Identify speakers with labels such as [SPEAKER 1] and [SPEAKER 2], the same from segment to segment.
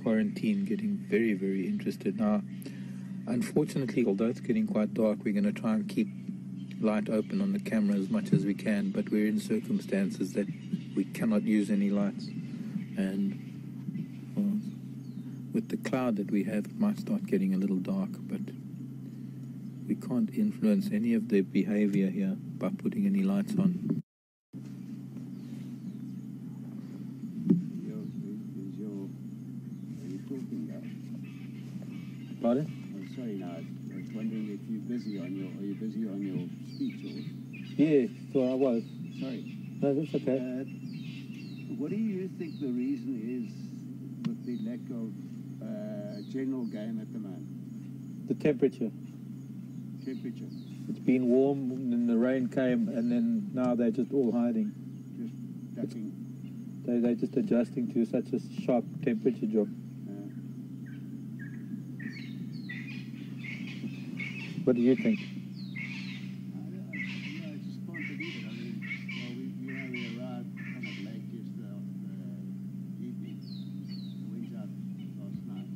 [SPEAKER 1] quarantine getting very, very interested now. Unfortunately, although it's getting quite dark, we're going to try and keep light open on the camera as much as we can, but we're in circumstances that we cannot use any lights. And with the cloud that we have, it might start getting a little dark, but we can't influence any of their behavior here by putting any lights on. Pardon?
[SPEAKER 2] Oh, sorry, no, I was wondering if you're busy on your, are you busy on your speech or?
[SPEAKER 1] Yeah, so I was.
[SPEAKER 2] Sorry.
[SPEAKER 1] No, that's okay.
[SPEAKER 2] What do you think the reason is with the lack of general game at the moment?
[SPEAKER 1] The temperature.
[SPEAKER 2] Temperature?
[SPEAKER 1] It's been warm and the rain came, and then now they're just all hiding.
[SPEAKER 2] Just ducking?
[SPEAKER 1] They're just adjusting to such a sharp temperature drop. What do you think?
[SPEAKER 2] I just can't believe it. I mean, well, we arrived kind of late yesterday evening. I went out last night.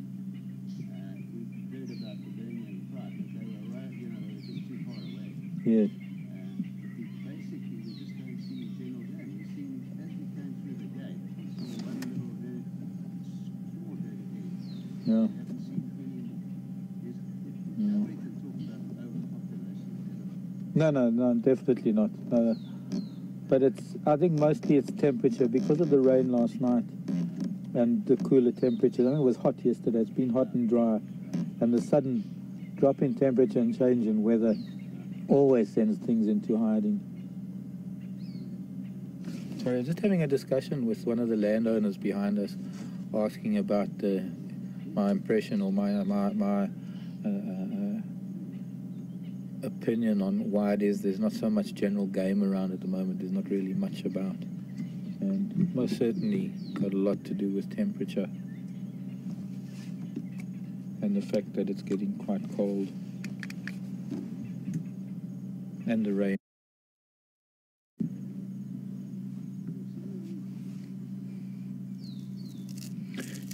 [SPEAKER 2] We heard about the Birmingham Pride, but they were right, they were just too far away.
[SPEAKER 1] Yeah.
[SPEAKER 2] Basically, we just don't see a general game. We've seen, as we came through the gate, we saw one little herd, small herd of pigs.
[SPEAKER 1] Yeah.
[SPEAKER 2] We haven't seen any more. Nobody can talk about overpopulation.
[SPEAKER 1] No, definitely not. But I think mostly it's temperature because of the rain last night and the cooler temperatures. I think it was hot yesterday. It's been hot and dry, and the sudden drop in temperature and change in weather always sends things into hiding. Sorry, I'm just having a discussion with one of the landowners behind us, asking about my impression or my opinion on why it is there's not so much general game around at the moment. There's not really much about, and most certainly got a lot to do with temperature and the fact that it's getting quite cold and the rain.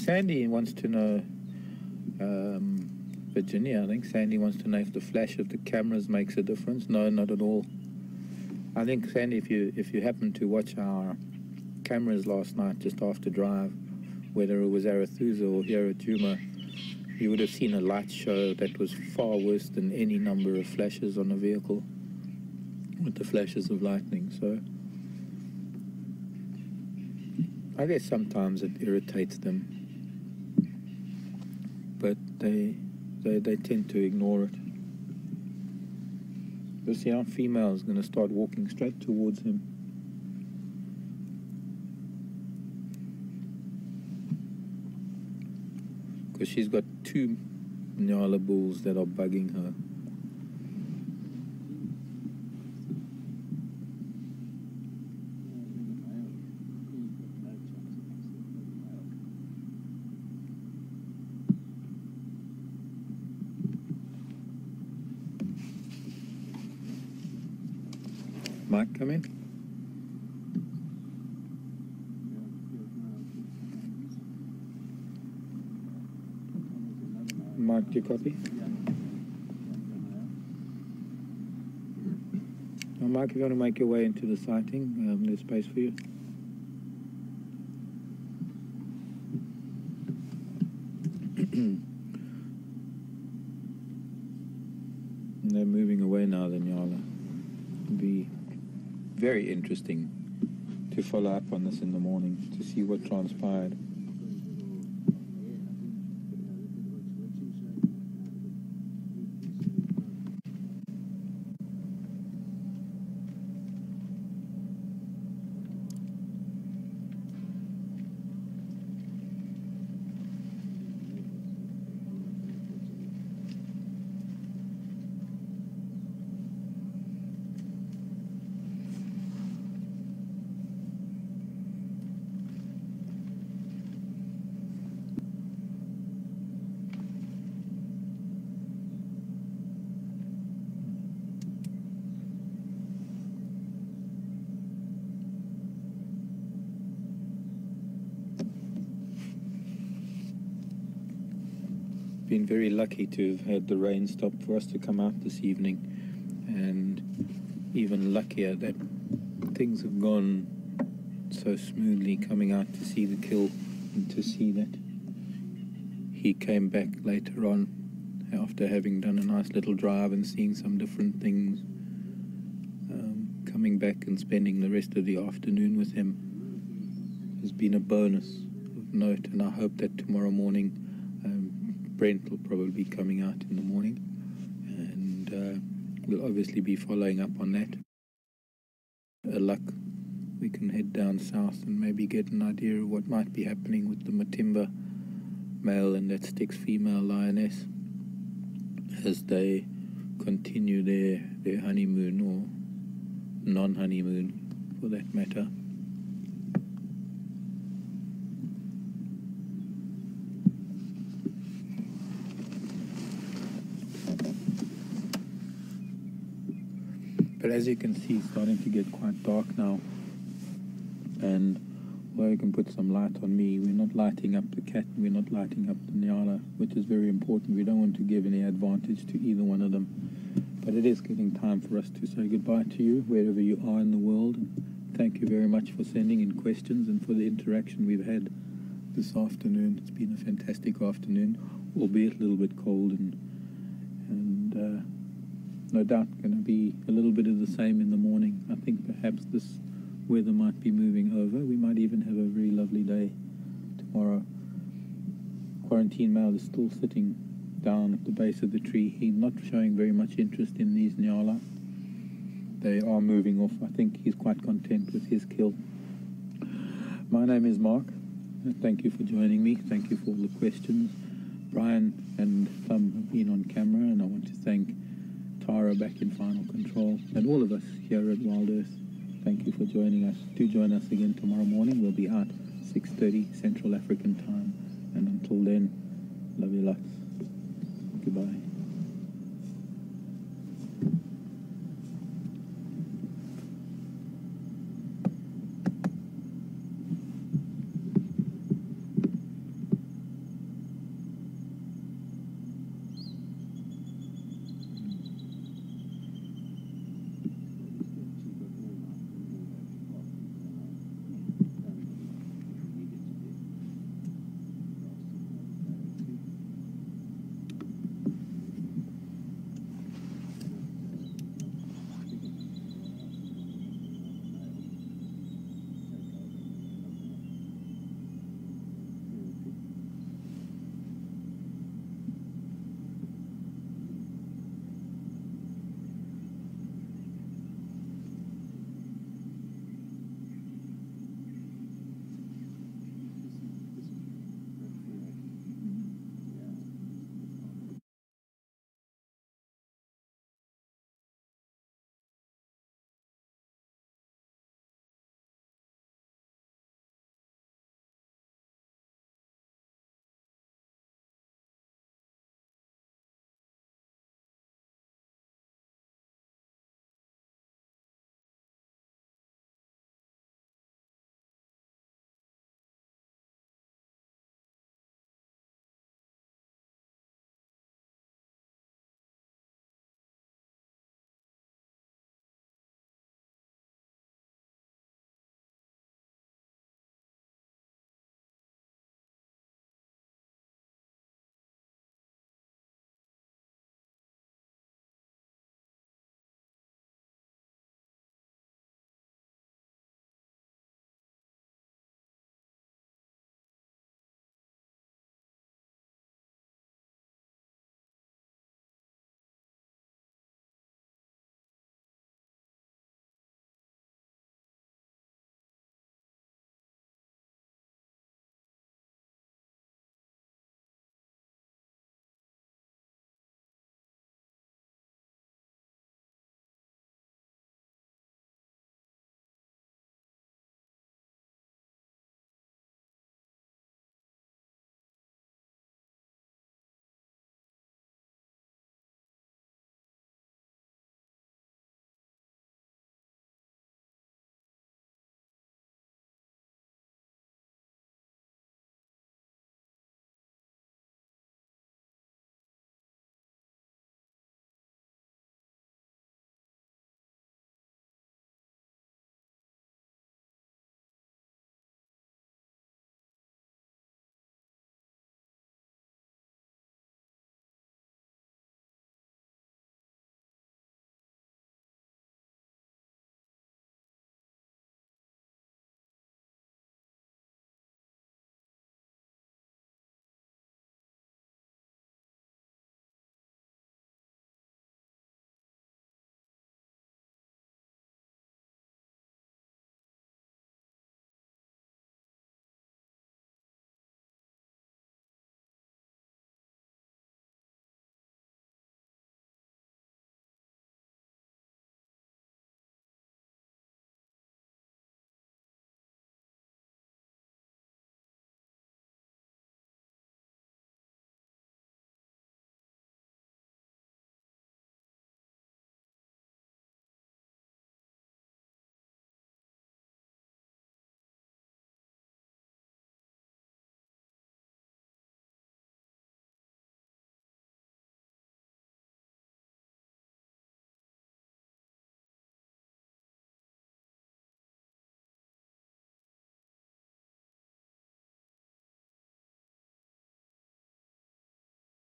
[SPEAKER 1] Sandy wants to know, Virginia, I think Sandy wants to know if the flash of the cameras makes a difference. No, not at all. I think, Sandy, if you happen to watch our cameras last night just after drive, whether it was Arathusa or here at Juma, you would have seen a light show that was far worse than any number of flashes on a vehicle with the flashes of lightning. So I guess sometimes it irritates them, but they tend to ignore it. You see, our female is going to start walking straight towards him. Because she's got two Nyala bulls that are bugging her. Mike, come in. Mike, do you copy? Now, Mike, if you want to make your way into the sighting, there's space for you. And they're moving away now, the Nyala. It'll be very interesting to follow up on this in the morning to see what transpired. been very lucky to have had the rain stop for us to come out this evening, and even luckier that things have gone so smoothly coming out to see the kill, and to see that he came back later on after having done a nice little drive and seeing some different things, coming back and spending the rest of the afternoon with him has been a bonus of note. And I hope that tomorrow morning Brent will probably be coming out in the morning, and we'll obviously be following up on that. Luck, we can head down south and maybe get an idea of what might be happening with the Matimba male and that Styx female lioness as they continue their honeymoon, or non-honeymoon for that matter. But as you can see, it's starting to get quite dark now, and well, you can put some light on me. We're not lighting up the cat, we're not lighting up the Nyala, which is very important. We don't want to give any advantage to either one of them. But it is getting time for us to say goodbye to you, wherever you are in the world. Thank you very much for sending in questions and for the interaction we've had this afternoon. It's been a fantastic afternoon, albeit a little bit cold, and no doubt going to be a little bit of the same in the morning. I think perhaps this weather might be moving over. We might even have a very lovely day tomorrow. Quarantine male is still sitting down at the base of the tree. He's not showing very much interest in these Nyala. They are moving off. I think he's quite content with his kill. My name is Mark. Thank you for joining me. Thank you for all the questions. Brian and Thumb have been on camera, and I want to thank Tara back in Final Control, and all of us here at Wild Earth. Thank you for joining us. Do join us again tomorrow morning. We'll be out 6:30 Central African time, and until then, love you lots. Goodbye.